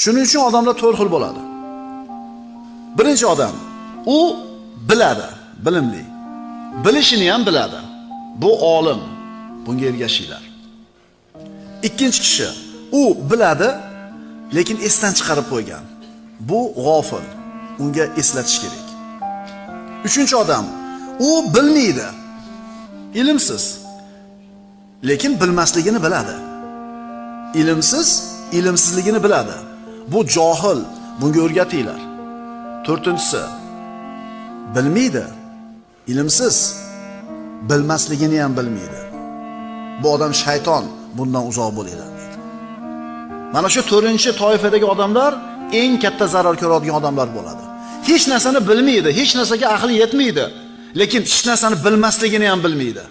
Shuning uchun odamlar to'rt xil bo'ladi. Birinchi odam, u biladi, bilimli. Bilishini ham biladi. Bu olim. Bunga ergashinglar. Ikkinchi kishi, u biladi, lekin esdan chiqarib qo'ygan. Bu g'ofil. Unga eslatish kerak. Uchinchi odam, u bilmaydi. Ilmsiz. Lekin bilmasligini biladi. Ilmsiz, ilmsizligini biladi. Bu johil. Bunga o'rgatinglar. To'rtinchisi, bilmaydi. Ilmsiz, bilmasligini ham bilmaydi. Bu odam shayton, bundan uzoq bo'linglar. Mana shu to'rtinchi toifadagi odamlar eng katta zarar ko'radigan odamlar bo'ladi. Hech narsani bilmaydi, hech narsaga aqli yetmaydi, lekin hech narsani bilmasligini ham bilmaydi.